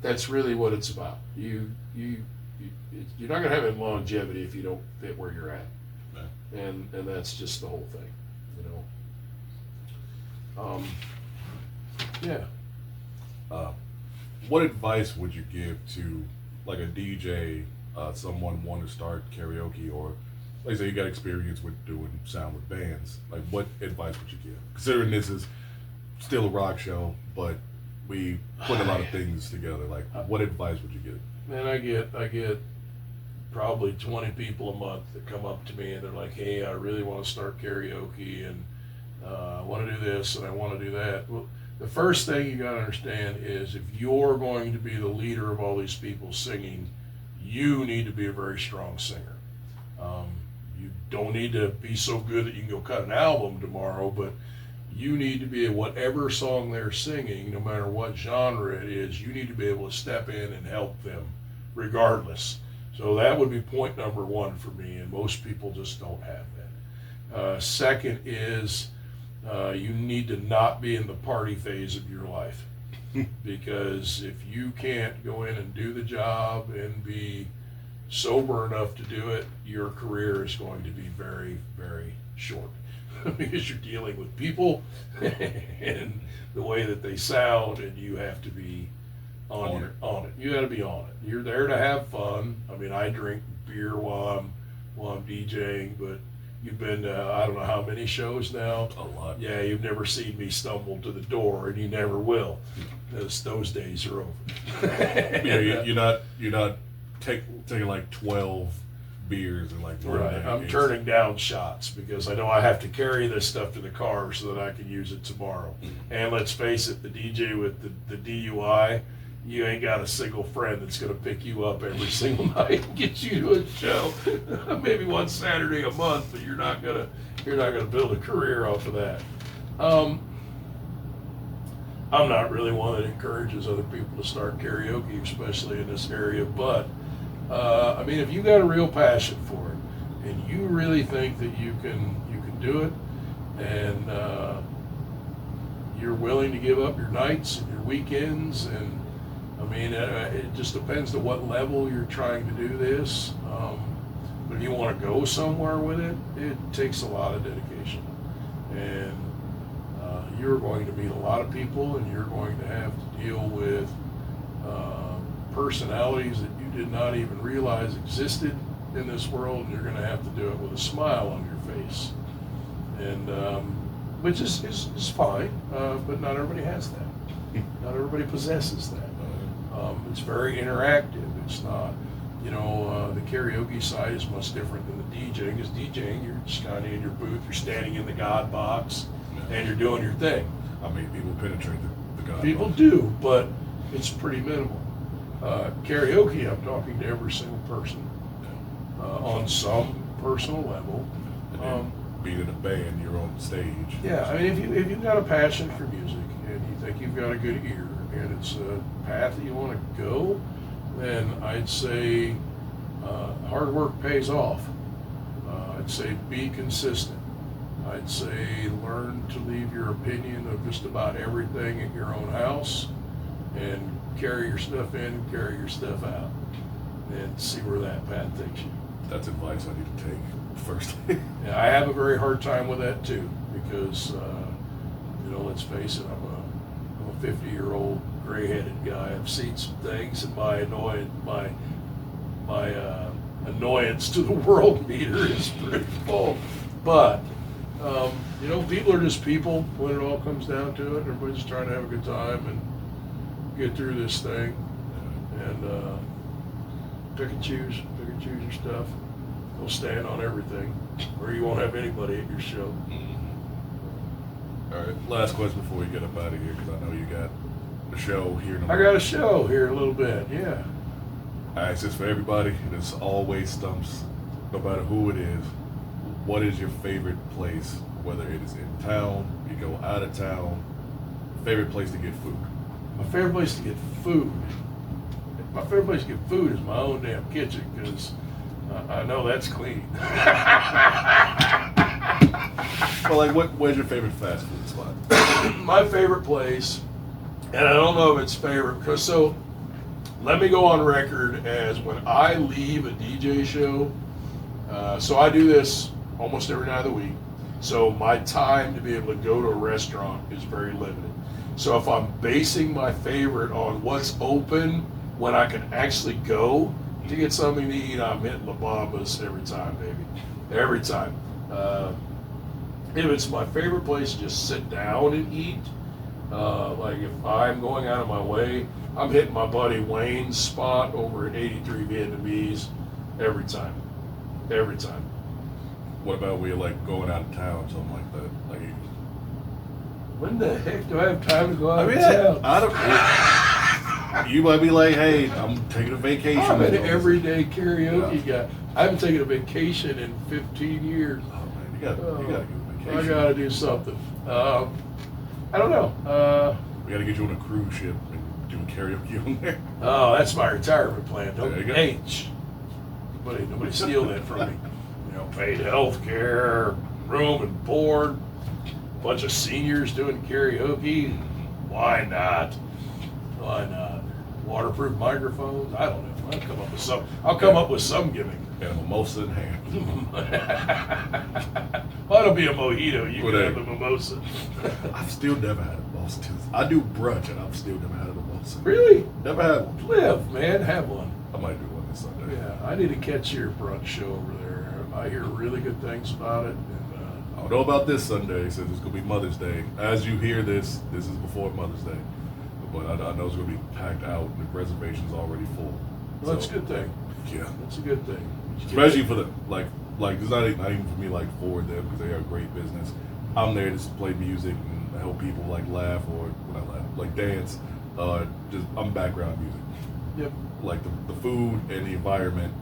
that's really what it's about. You're not going to have any longevity if you don't fit where you're at. Yeah. And that's just the whole thing, you know. Yeah. What advice would you give to, like, a DJ, someone wanting to start karaoke, or like say you got experience with doing sound with bands? Like, what advice would you give? Considering this is still a rock show, but we put a lot of things together. Like, what advice would you give? Man, I get probably 20 people a month that come up to me and they're like, hey, I really want to start karaoke, and I want to do this and I want to do that. Well, the first thing you got to understand is, if you're going to be the leader of all these people singing, you need to be a very strong singer. You don't need to be so good that you can go cut an album tomorrow, but you need to be, whatever song they're singing, no matter what genre it is, you need to be able to step in and help them regardless. So that would be point number one for me, and most people just don't have that. Second is, you need to not be in the party phase of your life. Because if you can't go in and do the job and be, sober enough to do it, your career is going to be very, very short because you're dealing with people and the way that they sound, and you have to be on it. You got to be on it. You're there to have fun. I mean, I drink beer while I'm DJing, but you've been to I don't know how many shows now. A lot. Yeah, you've never seen me stumble to the door, and you never will. Those days are over. Yeah, you're not taking like 12 beers and like one Right. night. I'm turning down shots because I know I have to carry this stuff to the car so that I can use it tomorrow. And let's face it, the DJ with the DUI, you ain't got a single friend that's going to pick you up every single night and get you to a show. Maybe one Saturday a month, but you're not gonna build a career off of that. I'm not really one that encourages other people to start karaoke, especially in this area, but I mean, if you got a real passion for it and you really think that you can do it, and you're willing to give up your nights and your weekends, and I mean, it just depends to what level you're trying to do this. But if you want to go somewhere with it, it takes a lot of dedication, and you're going to meet a lot of people, and you're going to have to deal with personalities that you did not even realize existed in this world, and you're going to have to do it with a smile on your face, and which is fine, but not everybody has that. Not everybody possesses that. It's very interactive. It's not, the karaoke side is much different than the DJing. Because DJing, you're just kind of in your booth, you're standing in the God box, and you're doing your thing. I mean, people penetrate the God People box. do, but it's pretty minimal. Karaoke, I'm talking to every single person on some personal level. And then being in a band, you're on stage. Yeah, I mean, if you've got a passion for music and you think you've got a good ear and it's a path that you want to go, then I'd say hard work pays off. I'd say be consistent. I'd say learn to leave your opinion of just about everything at your own house and carry your stuff in, carry your stuff out, and see where that path takes you. That's advice I need to take first. Yeah, I have a very hard time with that too, because let's face it, I'm a 50-year-old gray-headed guy. I've seen some things, and my annoyance to the world meter is pretty full. But people are just people when it all comes down to it. Everybody's trying to have a good time and get through this thing, and pick and choose your stuff. Don't stand on everything, or you won't have anybody at your show. All right, last question before we get up out of here, because I know you got a show here. I got a show here in a little bit, yeah. I ask this for everybody, and it's always stumps, no matter who it is. What is your favorite place, whether it is in town, you go out of town, favorite place to get food? My favorite place to get food. My favorite place to get food is my own damn kitchen, because I know that's clean. Well, where's your favorite fast food spot? My favorite place, and I don't know if it's favorite, because let me go on record as when I leave a DJ show, so I do this almost every night of the week, so my time to be able to go to a restaurant is very limited. So if I'm basing my favorite on what's open when I can actually go to get something to eat, I'm hitting La Bamba's every time, baby. Every time. If it's my favorite place to just sit down and eat, like if I'm going out of my way, I'm hitting my buddy Wayne's spot over at 83 Vietnamese every time. Every time. What about we like going out of town, something like that? Like, when the heck do I have time to go out I mean, of town? I don't. You might be like, hey, I'm taking a vacation. I'm an everyday karaoke guy. I haven't taken a vacation in 15 years. Oh man, you gotta go on vacation. I gotta do something. I don't know. We gotta get you on a cruise ship and do karaoke on there. Oh, that's my retirement plan. There you go. H. Nobody steal that from me. Paid health care, room and board, a bunch of seniors doing karaoke. Why not? Why not? Waterproof microphones? I don't know. I'll come up with some. I'll come up with some gimmick. And a mimosa in hand. Well, it'll be a mojito. You Well, can hey. have the mimosa. I've still never had a mimosa. I do brunch and I've still never had a mimosa. Really? Never had one. Live, man. Have one. I might do one this Sunday. Yeah, I need to catch your brunch show over there. I hear really good things about it. And, I don't know about this Sunday since it's gonna be Mother's Day. As you hear this, this is before Mother's Day, but I know it's gonna be packed out. The reservation's already full. well, that's a So, good thing. Yeah, That's a good thing. especially for the like it's not even for me like for them because they are a great business. I'm there to play music and help people like laugh or not laugh, like dance. Just I'm background music. Yep. Like the food and the environment.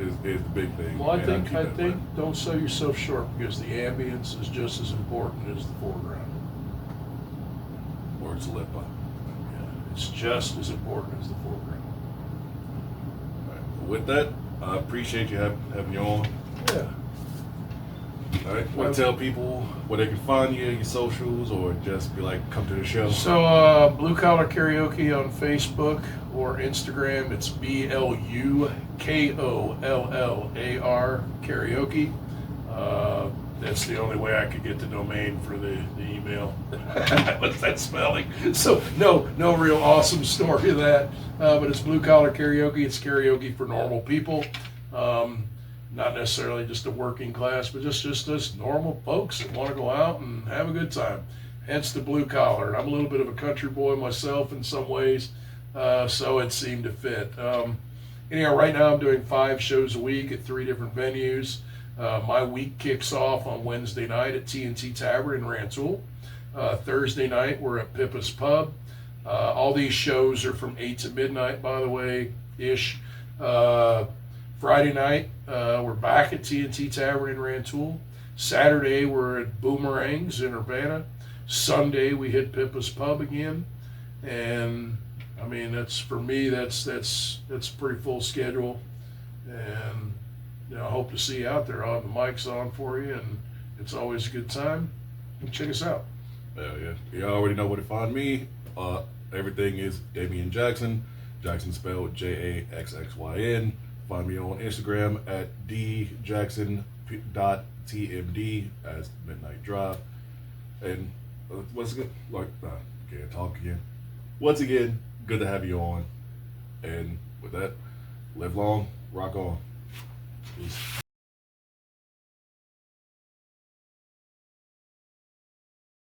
Is the big thing. Well, I and think keep that in mind. don't sell yourself short because the ambience is just as important as the foreground. Words to live by. Yeah, it's just as important as the foreground. All right. With that, I appreciate you having you on. Yeah. All right. Want to tell people where they can find you, your socials, or just be like, come to the show? So, Blu Kollar Karaoke on Facebook or Instagram. It's BLUKOLLAR Karaoke. That's the only way I could get the domain for the email. What's that spelling? So no real awesome story of that. But it's Blu Kollar Karaoke. It's karaoke for normal people. Not necessarily just a working class, but just us normal folks that want to go out and have a good time. Hence the blue collar. And I'm a little bit of a country boy myself in some ways, so it seemed to fit. Anyhow, right now I'm doing 5 shows a week at 3 different venues. My week kicks off on Wednesday night at T&T Tavern in Rantoul. Thursday night we're at Pippa's Pub. All these shows are from 8 to midnight, by the way, ish. Friday night we're back at T&T Tavern in Rantoul. Saturday we're at Boomerangs in Urbana. Sunday we hit Pippa's Pub again, and I mean that's for me that's a pretty full schedule, and I hope to see you out there. I'll have the mics on for you, and it's always a good time. Check us out. Yeah. You already know where to find me. Everything is Damien Jaxxyn. Jaxxyn spelled JAXXYN. Find me on Instagram at djaxxyn.tmd as Midnight Drive. And once again, can't talk again. Once again, good to have you on. And with that, live long, rock on. Peace.